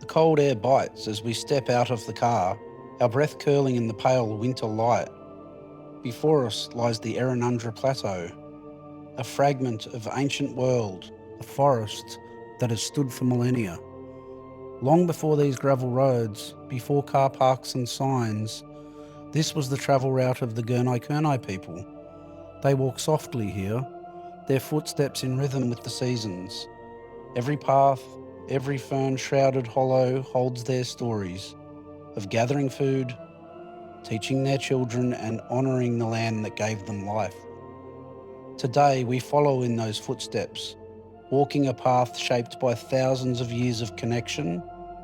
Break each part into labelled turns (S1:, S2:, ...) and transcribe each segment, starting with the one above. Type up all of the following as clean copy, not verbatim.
S1: The cold air bites as we step out of the car, our breath curling in the pale winter light. Before us lies the Errinundra Plateau, a fragment of ancient world, a forest that has stood for millennia. Long before these gravel roads, before car parks and signs, this was the travel route of the Gunaikurnai people. They walk softly here, their footsteps in rhythm with the seasons. Every path, every fern-shrouded hollow holds their stories of gathering food, teaching their children and honouring the land that gave them life. Today we follow in those footsteps, walking a path shaped by thousands of years of connection,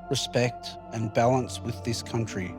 S1: respect and balance with this country.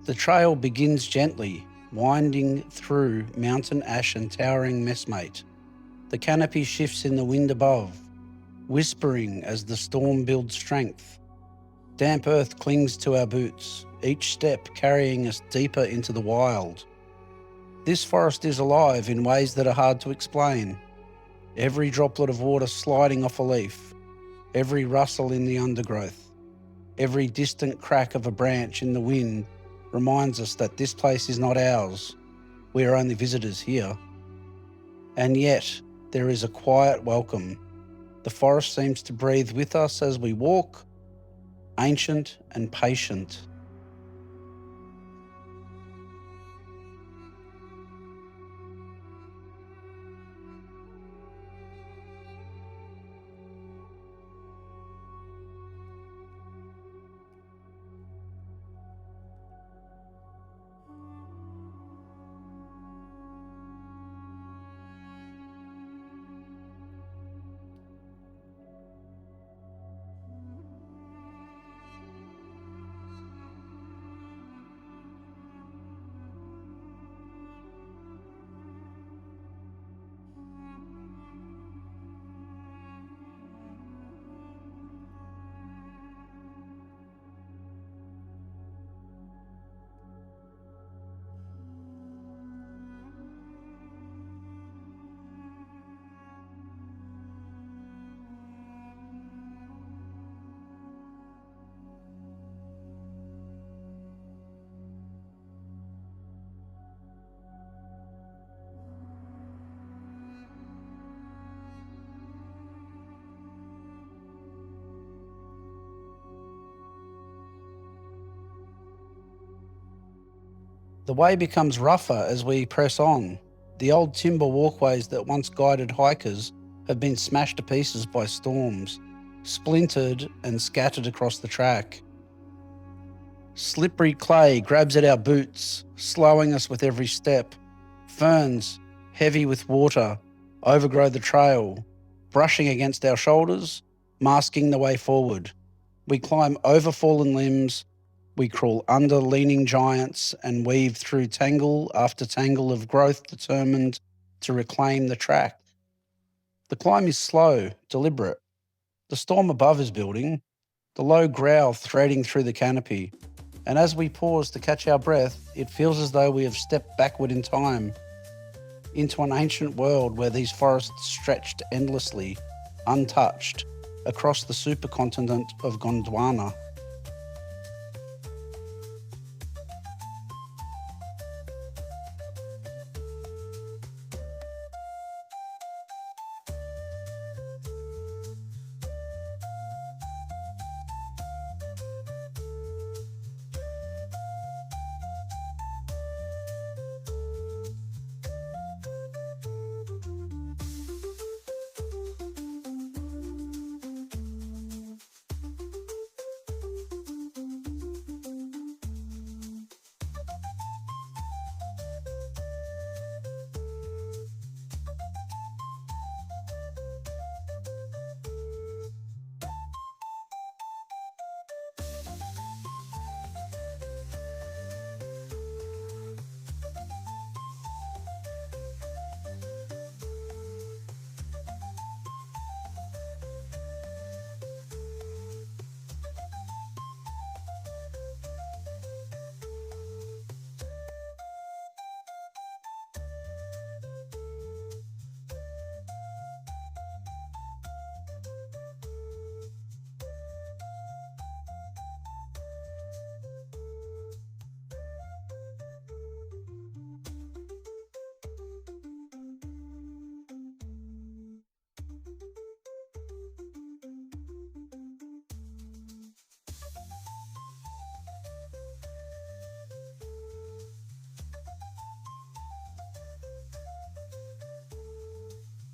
S1: The trail begins gently, winding through mountain ash and towering messmate. The canopy shifts in the wind above, whispering as the storm builds strength. Damp earth clings to our boots, each step carrying us deeper into the wild. This forest is alive in ways that are hard to explain. Every droplet of water sliding off a leaf, every rustle in the undergrowth, every distant crack of a branch in the wind reminds us that this place is not ours. We are only visitors here. And yet, there is a quiet welcome. The forest seems to breathe with us as we walk, ancient and patient. The way becomes rougher as we press on. The old timber walkways that once guided hikers have been smashed to pieces by storms, splintered and scattered across the track. Slippery clay grabs at our boots, slowing us with every step. Ferns, heavy with water, overgrow the trail, brushing against our shoulders, masking the way forward. We climb over fallen limbs, we crawl under leaning giants and weave through tangle after tangle of growth determined to reclaim the track. The climb is slow, deliberate. The storm above is building, the low growl threading through the canopy. And as we pause to catch our breath, it feels as though we have stepped backward in time into an ancient world where these forests stretched endlessly, untouched, across the supercontinent of Gondwana.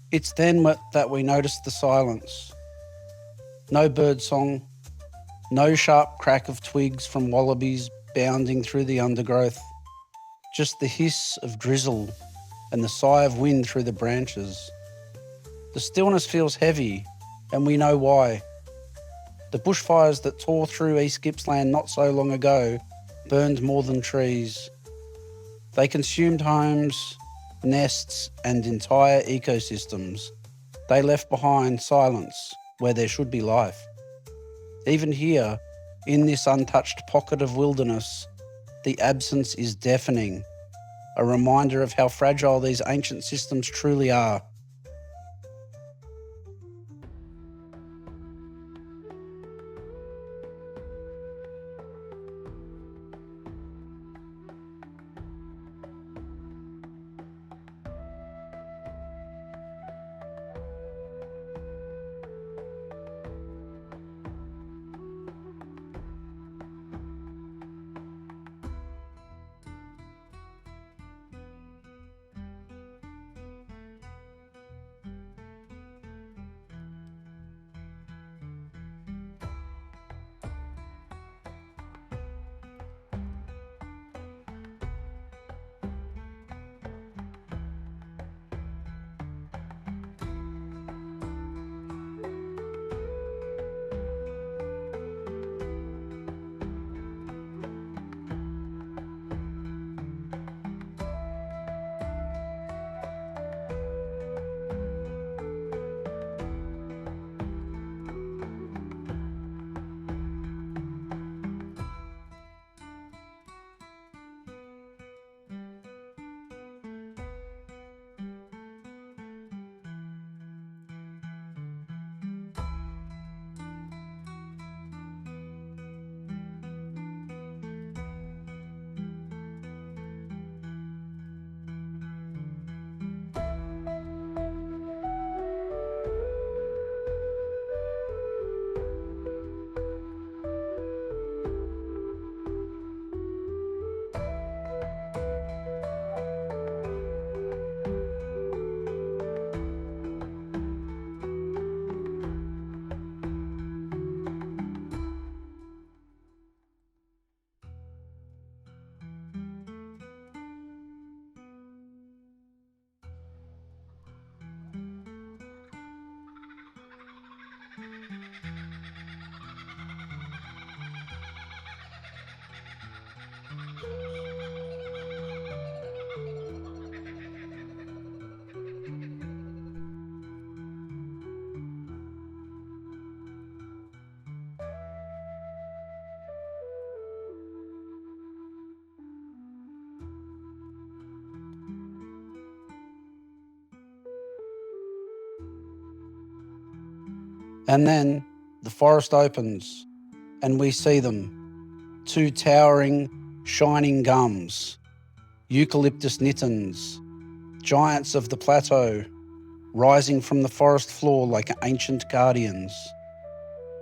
S1: It's then that we notice the silence. No bird song, no sharp crack of twigs from wallabies bounding through the undergrowth, just the hiss of drizzle and the sigh of wind through the branches. The stillness feels heavy, and we know why. The bushfires that tore through East Gippsland not so long ago burned more than trees. They consumed homes, nests, and entire ecosystems. They left behind silence where there should be life. Even here, in this untouched pocket of wilderness, the absence is deafening, a reminder of how fragile these ancient systems truly are. And then the forest opens and we see them, two towering, shining gums, eucalyptus nittins, giants of the plateau, rising from the forest floor like ancient guardians.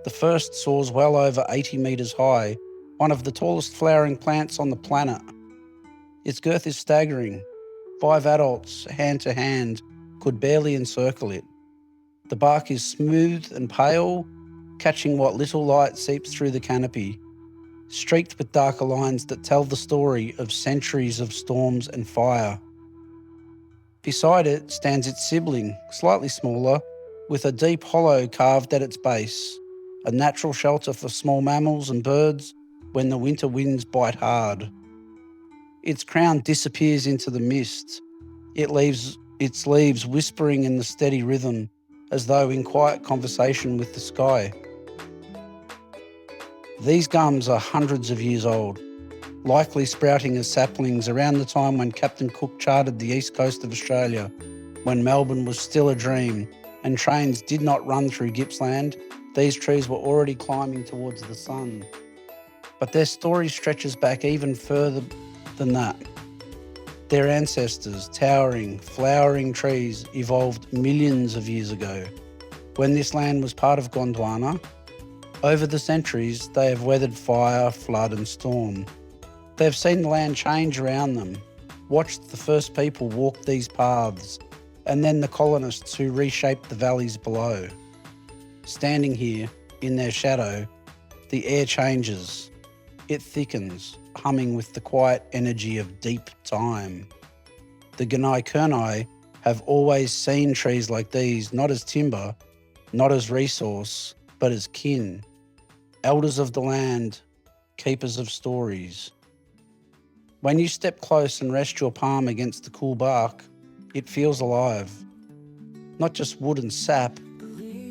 S1: The first soars well over 80 metres high, one of the tallest flowering plants on the planet. Its girth is staggering. 5 adults, hand to hand, could barely encircle it. The bark is smooth and pale, catching what little light seeps through the canopy, streaked with darker lines that tell the story of centuries of storms and fire. Beside it stands its sibling, slightly smaller, with a deep hollow carved at its base, a natural shelter for small mammals and birds when the winter winds bite hard. Its crown disappears into the mist. It leaves its leaves whispering in the steady rhythm, as though in quiet conversation with the sky. These gums are hundreds of years old, likely sprouting as saplings around the time when Captain Cook charted the east coast of Australia, when Melbourne was still a dream and trains did not run through Gippsland. These trees were already climbing towards the sun. But their story stretches back even further than that. Their ancestors, towering, flowering trees, evolved millions of years ago, when this land was part of Gondwana. Over the centuries, they have weathered fire, flood and storm. They have seen the land change around them, watched the first people walk these paths, and then the colonists who reshaped the valleys below. Standing here, in their shadow, the air changes. It thickens, humming with the quiet energy of deep time. The Gunaikurnai have always seen trees like these, not as timber, not as resource, but as kin. Elders of the land, keepers of stories. When you step close and rest your palm against the cool bark, it feels alive. Not just wood and sap,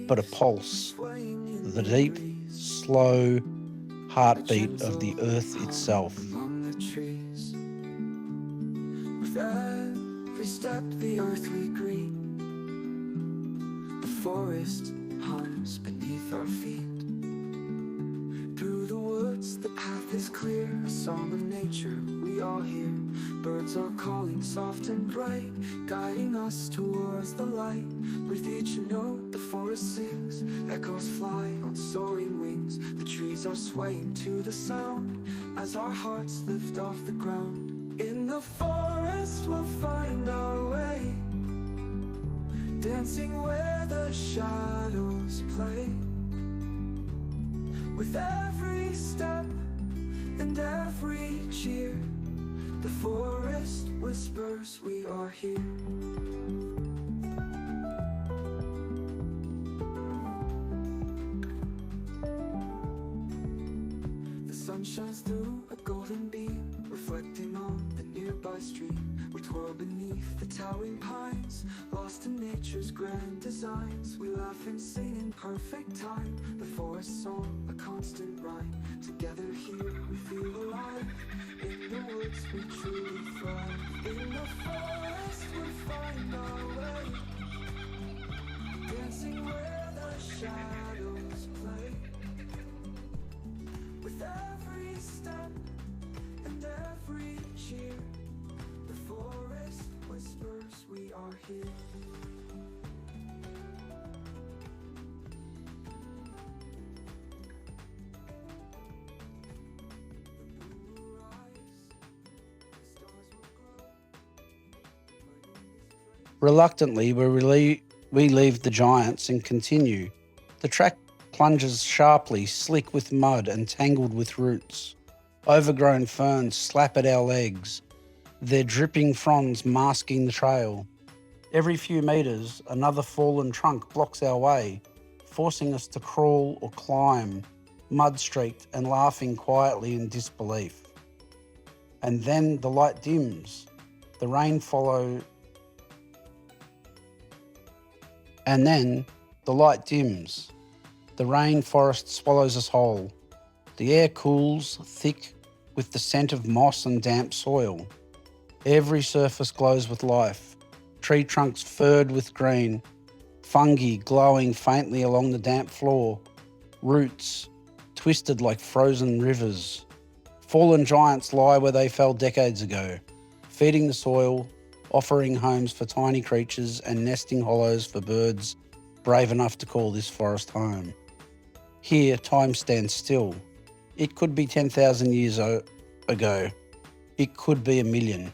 S1: but a pulse. The deep, slow heartbeat of the earth itself.
S2: With every step the earth we greet, the forest hums beneath our feet. Through the woods the path is clear, a song of nature we all hear. Birds are calling soft and bright, guiding us towards the light. With each note the forest sings, echoes fly on soaring wings. The trees are swaying to the sound, as our hearts lift off the ground. In the forest we'll find our way, dancing where the shadows play. With every step and every cheer, the forest whispers we are here. The sun shines through a golden beam, reflecting on the nearby stream. We twirl beneath the towering pines, lost in nature's grand designs. We laugh and sing in perfect time, the forest song, a constant rhyme. Together here we feel alive, in the woods we truly thrive. In the forest we find our way, dancing where the shadows play. With every step and every cheer, the forest whispers we are here.
S1: Reluctantly, we leave the giants and continue. The track plunges sharply, slick with mud and tangled with roots. Overgrown ferns slap at our legs, their dripping fronds masking the trail. Every few metres, another fallen trunk blocks our way, forcing us to crawl or climb, mud-streaked and laughing quietly in disbelief. And then the light dims, the rain follows. And then the light dims. The rainforest swallows us whole. The air cools, thick with the scent of moss and damp soil. Every surface glows with life. Tree trunks furred with green, fungi glowing faintly along the damp floor, roots twisted like frozen rivers. Fallen giants lie where they fell decades ago, feeding the soil, offering homes for tiny creatures and nesting hollows for birds brave enough to call this forest home. Here, time stands still. It could be 10,000 years ago. It could be 1,000,000.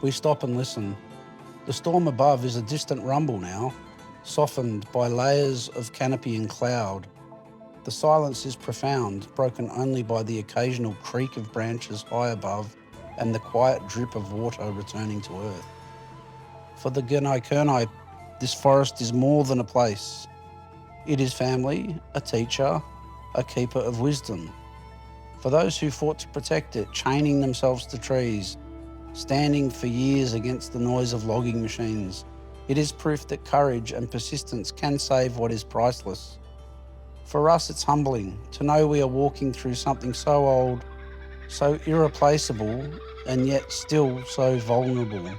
S1: We stop and listen. The storm above is a distant rumble now, softened by layers of canopy and cloud. The silence is profound, broken only by the occasional creak of branches high above and the quiet drip of water returning to earth. For the Gunaikurnai, this forest is more than a place. It is family, a teacher, a keeper of wisdom. For those who fought to protect it, chaining themselves to trees, standing for years against the noise of logging machines, it is proof that courage and persistence can save what is priceless. For us, it's humbling to know we are walking through something so old, so irreplaceable, and yet still so vulnerable.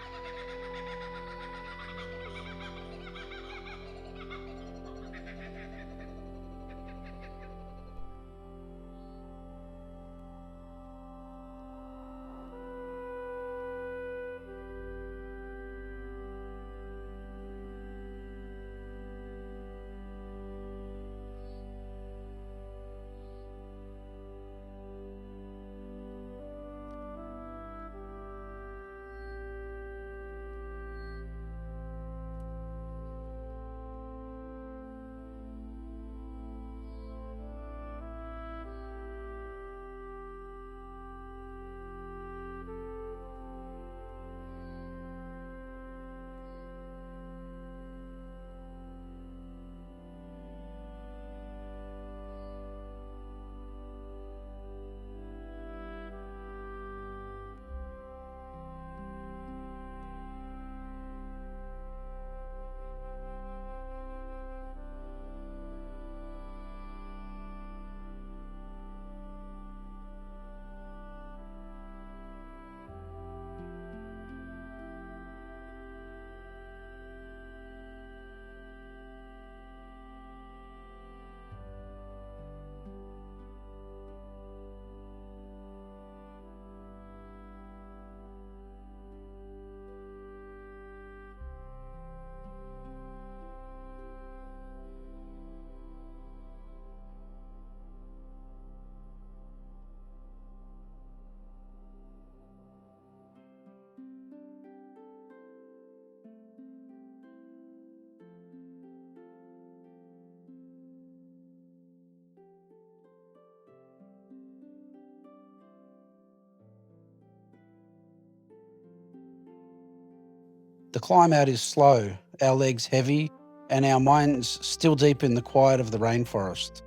S1: The climb out is slow, our legs heavy, and our minds still deep in the quiet of the rainforest.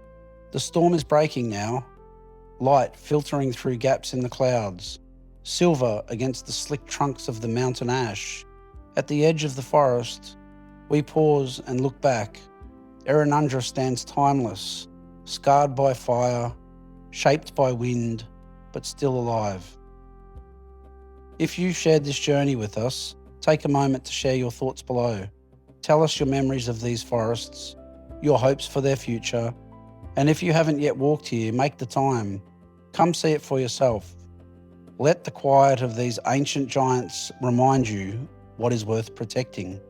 S1: The storm is breaking now, light filtering through gaps in the clouds, silver against the slick trunks of the mountain ash. At the edge of the forest, we pause and look back. Errinundra stands timeless, scarred by fire, shaped by wind, but still alive. If you shared this journey with us, take a moment to share your thoughts below. Tell us your memories of these forests, your hopes for their future, and if you haven't yet walked here, make the time. Come see it for yourself. Let the quiet of these ancient giants remind you what is worth protecting.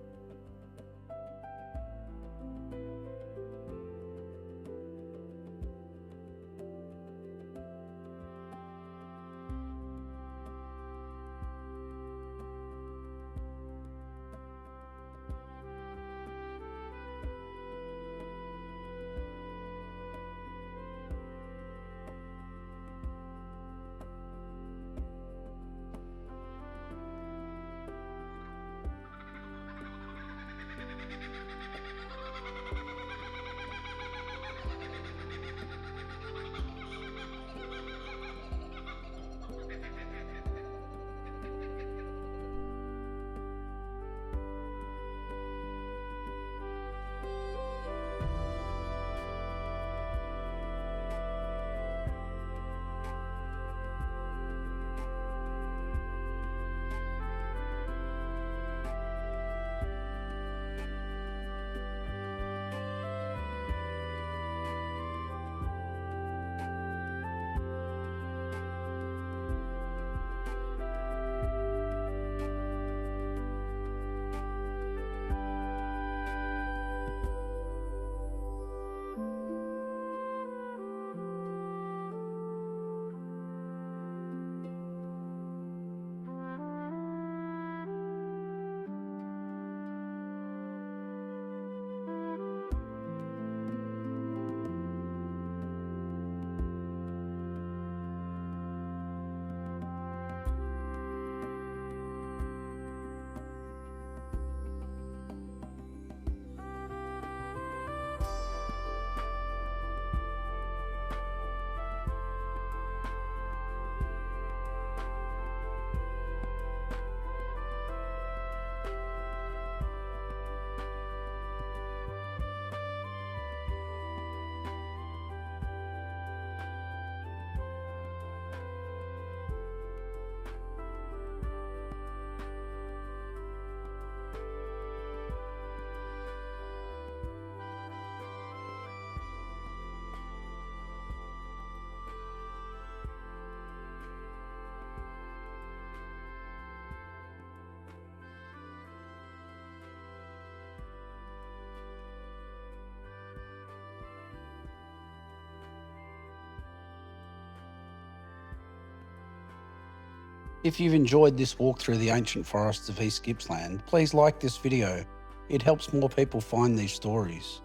S1: If you've enjoyed this walk through the ancient forests of East Gippsland, please like this video. It helps more people find these stories.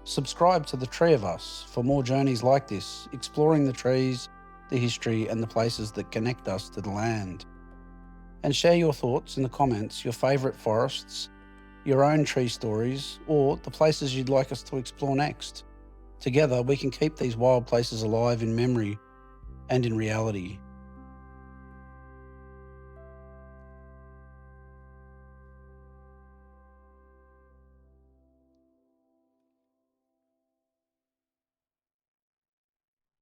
S1: Subscribe to The Tree of Us for more journeys like this, exploring the trees, the history and the places that connect us to the land. And share your thoughts in the comments, your favourite forests, your own tree stories, or the places you'd like us to explore next. Together we can keep these wild places alive in memory and in reality.